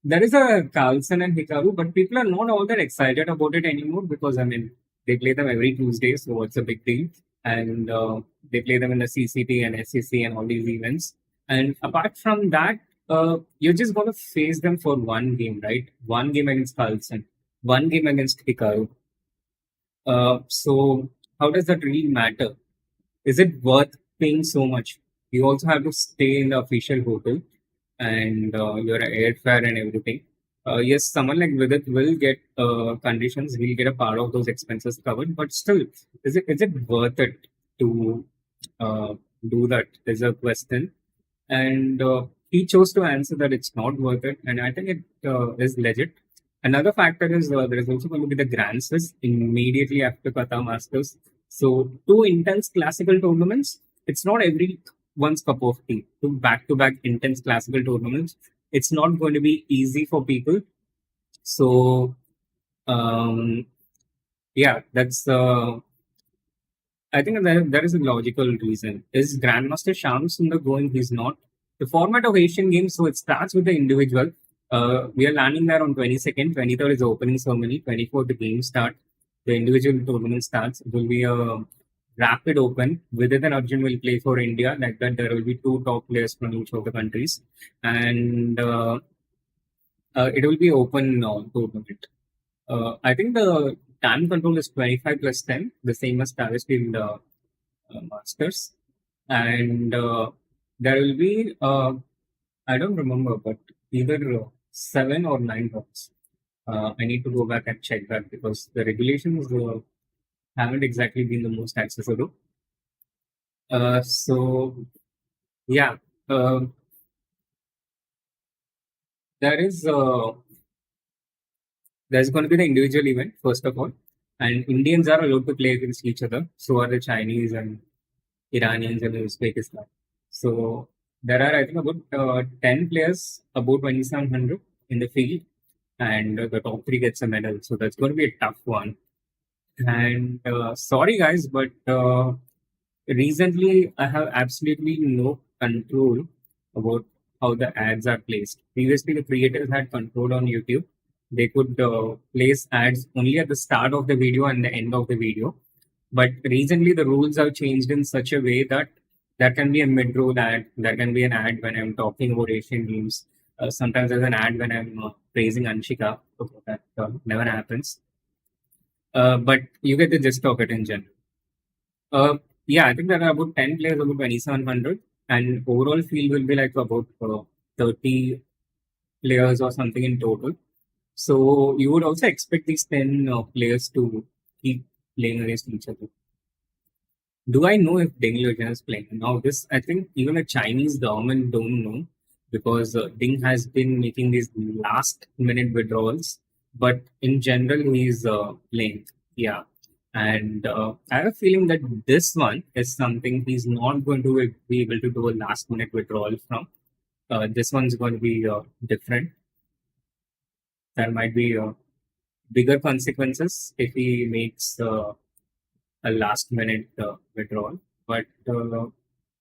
there is a Carlson and Hikaru, but people are not all that excited about it anymore because I mean they play them every Tuesday, so it's a big deal, and they play them in the CCT and SCC and all these events. And apart from that, you're just going to face them for one game, right? One game against Carlson, one game against Hikaru. So how does that really matter? Is it worth paying so much? You also have to stay in the official hotel and your airfare and everything. Yes, someone like Vidit will get conditions, will get a part of those expenses covered, but still, is it worth it to uh, do that? Is a question, and he chose to answer that it's not worth it, and I think it is legit. Another factor is there is also going to be the Grand Swiss immediately after Qatar Masters. So two intense classical tournaments. It's not everyone's cup of tea. Two back-to-back intense classical tournaments. It's not going to be easy for people. So um, yeah, that's I think there is a logical reason. Is Grandmaster Shams Sundar going? He's not. The format of Asian Games, so it starts with the individual. We are landing there on 22nd. 23rd is the opening ceremony. 24th, the game start. The individual tournament starts. It will be a rapid open. Vidit and Arjun will play for India. Like that, there will be two top players from each of the countries. And it will be open tournament. I think the time control is 25 plus 10, the same as established in the Masters. And there will be, I don't remember, but either 7 or 9 rounds. I need to go back and check that because the regulations haven't exactly been the most accessible. So, yeah, uh, there is there's going to be the individual event, first of all. And Indians are allowed to play against each other. So are the Chinese and Iranians and Uzbekistan. So there are, I think, about 10 players above 2,700 in the field, and the top three gets a medal. So that's going to be a tough one. And sorry, guys, but recently I have absolutely no control about how the ads are placed. Previously, the creators had control on YouTube. They could place ads only at the start of the video and the end of the video. But recently, the rules have changed in such a way that there can be a mid-roll ad, there can be an ad when I'm talking about Asian Games. Sometimes there's an ad when I'm praising Anshika. Okay, that never happens. But you get the gist of it in general. Yeah, I think there are about 10 players, about 2,700, and overall field will be like about 30 players or something in total. So you would also expect these 10 players to keep playing against each other. Do I know if Ding Liujian is playing? Now, this, I think even the Chinese government don't know because Ding has been making these last minute withdrawals. But in general, he's playing. Yeah. And I have a feeling that this one is something he's not going to be able to do a last minute withdrawal from. This one's going to be different. There might be bigger consequences if he makes a last minute withdrawal. But who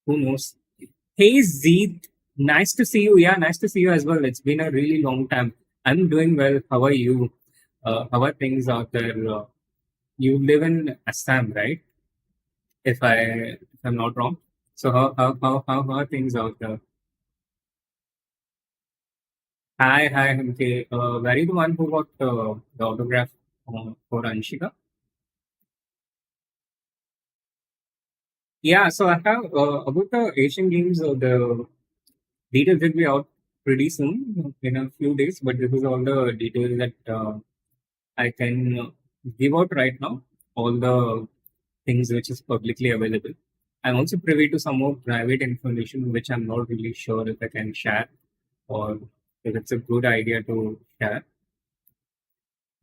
knows? Hey Z, nice to see you. Yeah, nice to see you as well. It's been a really long time. I'm doing well. How are you? How are things out there? You live in Assam, right? if I'm not wrong. So how are things out there? Hi, okay. Were you the one who got the autograph for Anshika? Yeah, so I have about the Asian Games. The details will be out pretty soon in a few days, but this is all the details that I can give out right now. All the things which is publicly available. I'm also privy to some more private information which I'm not really sure if I can share or if it's a good idea to share.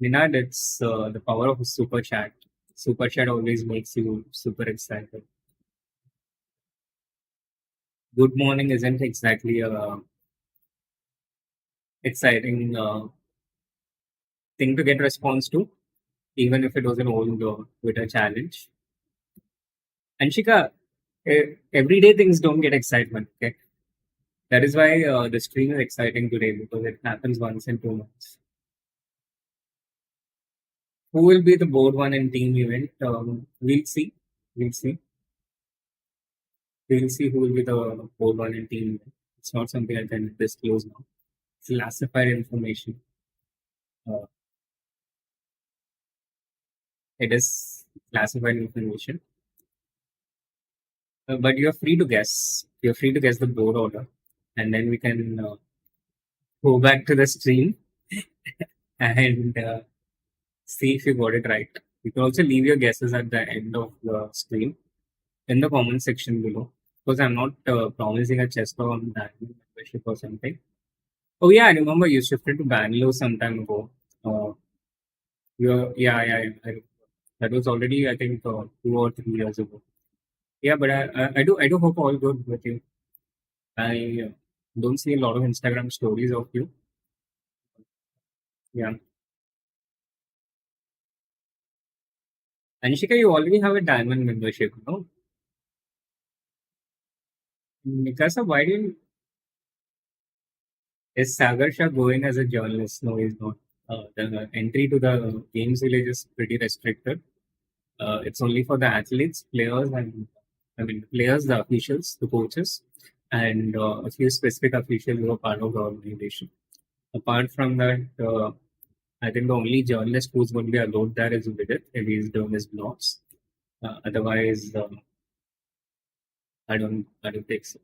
Ninad, it's the power of a super chat. Super chat always makes you super excited. Good morning isn't exactly a exciting thing to get response to, even if it was an old Twitter challenge. Anshika, everyday things don't get excitement. Okay, that is why the stream is exciting today because it happens once in 2 months. Who will be the board one and team event? We'll see. We'll see. We'll see who will be the board one and team event. It's not something I can disclose now. It's classified information. Uh, it is classified information. But you're free to guess. You're free to guess the board order, and then we can go back to the stream and see if you got it right. You can also leave your guesses at the end of the stream in the comment section below. Because I'm not promising a chest on that membership or something. Oh yeah, I remember you shifted to Bangalore some time ago. Uh, that was already I think 2 or 3 years ago. Yeah, but I do hope all good with you. I don't see a lot of Instagram stories of you. Yeah, Anshika, you already have a diamond membership, no? Mikasa, why didn't is Sagar Shah going as a journalist? No, he's not. The entry to the games village is pretty restricted. It's only for the athletes, players, and I mean players, the officials, the coaches, and a few specific officials who are part of the organization. Apart from that, I think the only journalist who's going to be allowed there is Vidit if he's doing his blogs. Otherwise, I don't think so.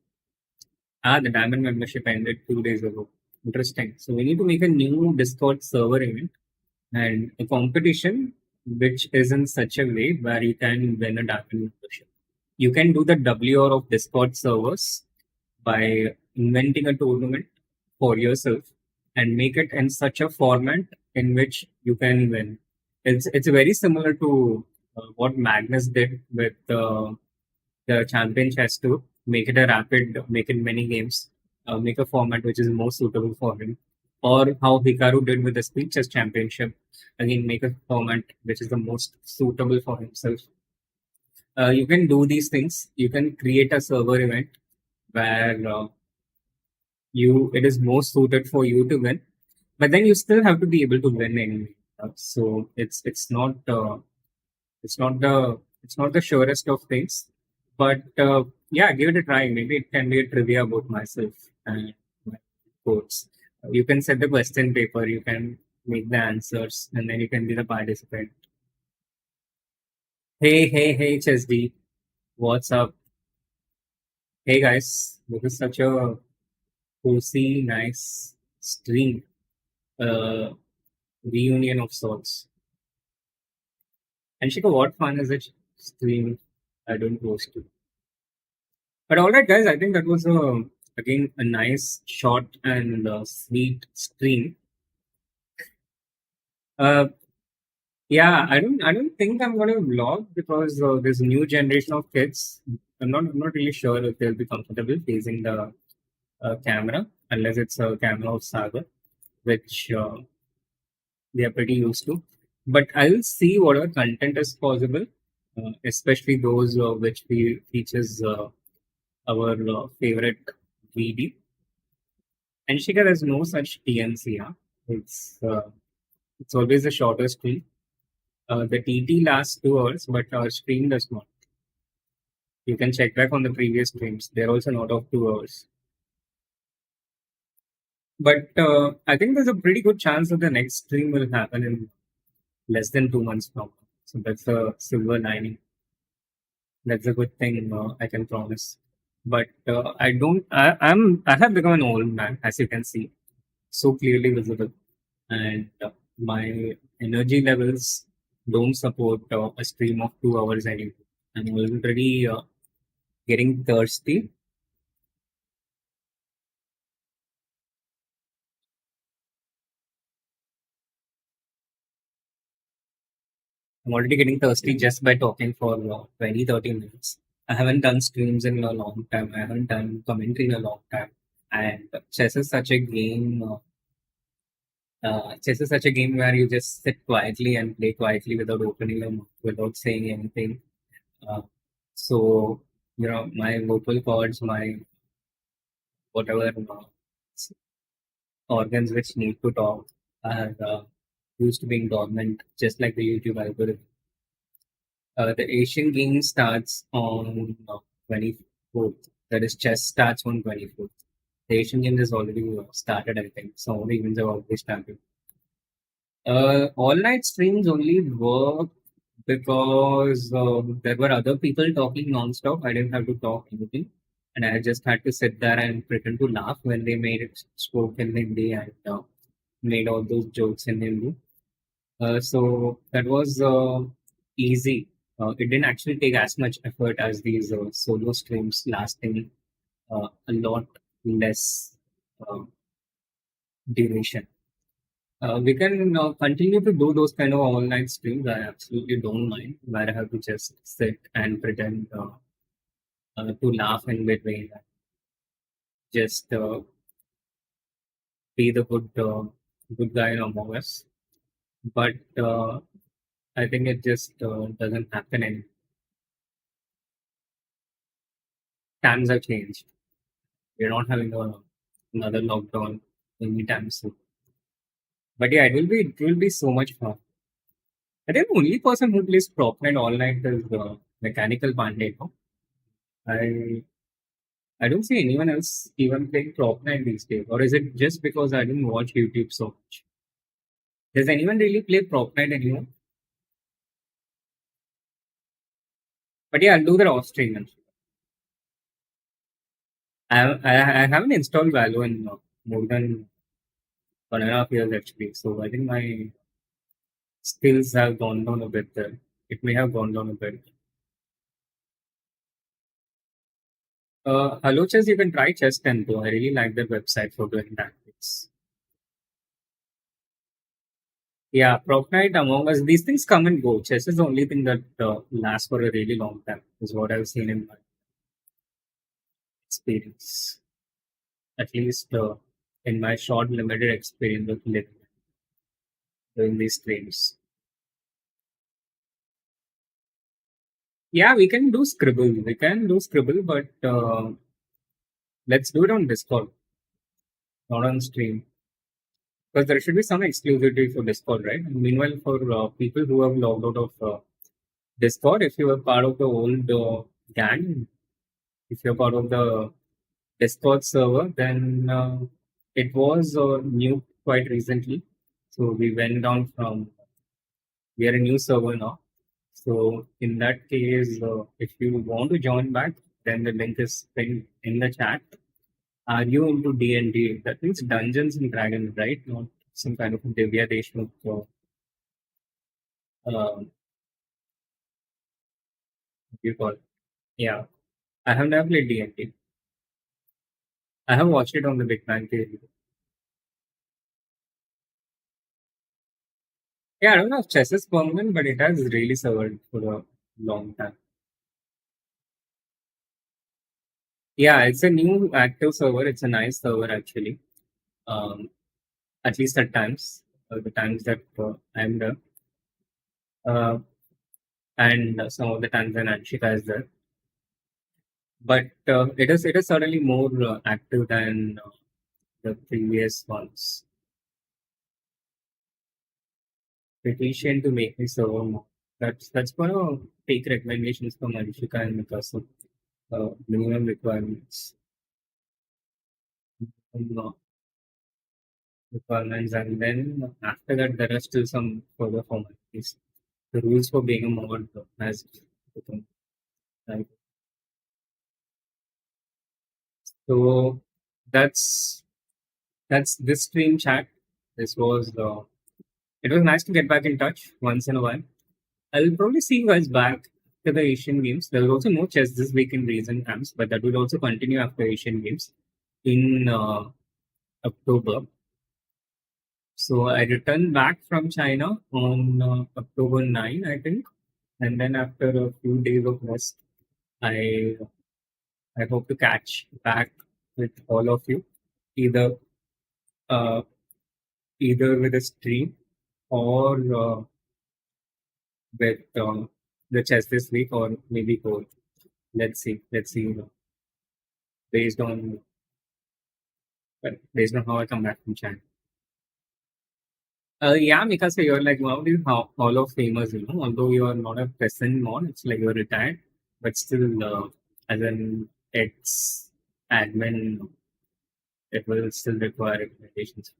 The diamond membership ended 2 days ago. Interesting. So we need to make a new Discord server event and a competition which is in such a way where you can win a diamond membership. You can do the WR of Discord servers by inventing a tournament for yourself and make it in such a format in which you can win. It's very similar to what Magnus did with the champion chess tour. Make it a rapid, make it many games, make a format which is more suitable for him. Or how Hikaru did with the Speed Chess Championship. Again, make a format which is the most suitable for himself. You can do these things. You can create a server event where you it is most suited for you to win, but then you still have to be able to win anyway. So it's not the surest of things, but yeah, give it a try. Maybe it can be a trivia about myself and my quotes. You can set the question paper, you can make the answers, and then you can be the participant. Hey, HSD, what's up? Hey guys, this is such a cozy, nice stream, uh, reunion of sorts. And Shika, what fun is it stream? I don't post to. But all right, guys, I think that was again a nice, short, and sweet stream. Uh, yeah, I don't think I'm going to vlog because there's a new generation of kids. I'm not really sure if they'll be comfortable facing the camera unless it's a camera of Saga, which they are pretty used to. But I'll see whatever content is possible, especially those which features our favorite VD. And Shika, there's no such TNC. Huh? It's always the shorter stream. The TT lasts 2 hours, but our stream does not. You can check back on the previous streams. They're also not of 2 hours. But I think there's a pretty good chance that the next stream will happen in less than 2 months from now. So that's a silver lining. That's a good thing, I can promise. But I don't. I have become an old man, as you can see, so clearly visible, and my energy levels don't support a stream of 2 hours anymore. I'm already getting thirsty. I'm already getting thirsty just by talking for 20, 30 minutes. I haven't done streams in a long time. I haven't done commentary in a long time. And chess is such a game. Chess is such a game where you just sit quietly and play quietly without opening your mouth, without saying anything. Uh, so, my vocal cords, my whatever s- organs which need to talk are used to being dormant, just like the YouTube algorithm. The Asian game starts on 24th. That is, chess starts on 24th. The Asian Games has already started, I think. Some of the events have already started. All night streams only work because there were other people talking nonstop. I didn't have to talk anything. And I just had to sit there and pretend to laugh when they made it spoke in Hindi and made all those jokes in Hindi. So that was easy. It didn't actually take as much effort as these solo streams lasting a lot less uh, duration. We can continue to do those kind of online streams. I absolutely don't mind, where I have to just sit and pretend to laugh in between, just be the good guy among us. But I think it just doesn't happen anymore. Times have changed. We're not having another lockdown anytime soon. But yeah, it will be so much fun. I think the only person who plays prop night all night is Mechanical Pandey. No? I I don't see anyone else even playing prop night these days. Or is it just because I didn't watch YouTube so much? Does anyone really play prop night anymore? But yeah, I'll do that off stream. I haven't installed Valve in more than 1.5 years actually. So I think my skills have gone down a bit there. It may have gone down a bit. Hello Chess, you can try Chess Tempo. I really like the website for doing tactics. Yeah, Prop Night, Among Us, these things come and go. Chess is the only thing that lasts for a really long time, is what I've seen in my experience. At least in my short, limited experience of living doing these streams. Yeah, we can do Scribble. We can do Scribble, but let's do it on Discord, not on stream. Because there should be some exclusivity for Discord, right? Meanwhile, for people who have logged out of Discord, if you are part of the old gang, if you're part of the Discord server, then it was new quite recently. So we went down from, we are a new server now. So in that case, if you want to join back, then the link is pinned in the chat. Are you into D&D? That means Dungeons and Dragons, right? Not some kind of Divya Deshmukh, what you call it. Yeah, I have never played D&D. I have watched it on the Big Bang Theory. Yeah, I don't know if chess is permanent, but it has really served for a long time. Yeah, it's a new active server. It's a nice server actually. Um, at least at times, the times that I'm there, uh, and some of the times when Anshika is there. But it is certainly more active than the previous ones. Petition to make me server more. That's gonna take recommendations from Anshika and Mikasa. minimum requirements, um, requirements, and then after that there are still some further formalities. The rules for being a mod has become right. So that's that's this stream chat. This was it was nice to get back in touch once in a while. I'll probably see you guys back to the Asian Games. There was also no chess this week in recent times, but that will also continue after Asian Games in October. So I returned back from China on October 9, I think, and then after a few days of rest, I I hope to catch back with all of you, either uh, either with a stream or with the chess this week, or maybe both. Let's see. Based on based on how I come back from China. Yeah, Mika, so you're like one of these Hall of Famers, you know, although you are not a present mod, it's like you're retired, but still, as an ex admin, it will still require recommendations.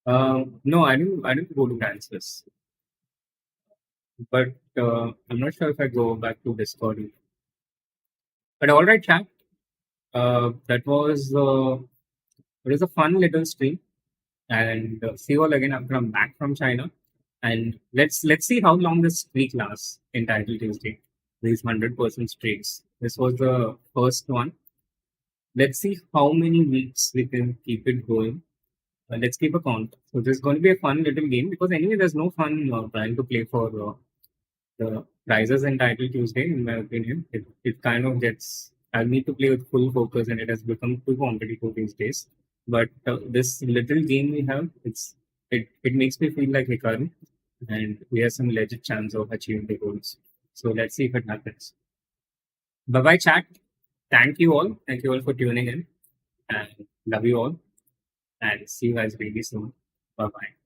No, I didn't go to Kansas, but I'm not sure if I go back to Discord. But all right, chat. It was a fun little stream, and see you all again after I'm back from China. And let's see how long this streak lasts in Title Tuesday. These 100% streaks. This was the first one. Let's see how many weeks we can keep it going. Let's keep a count. So this is going to be a fun little game because anyway, there's no fun trying to play for the prizes in Title Tuesday. In my opinion, it kind of gets. I need to play with full focus, and it has become too competitive these days. But this little game we have, it makes me feel like Hikaru, and we have some legit chance of achieving the goals. So let's see if it happens. Bye bye, chat. Thank you all. Thank you all for tuning in, and love you all. And see you guys really soon. Bye bye.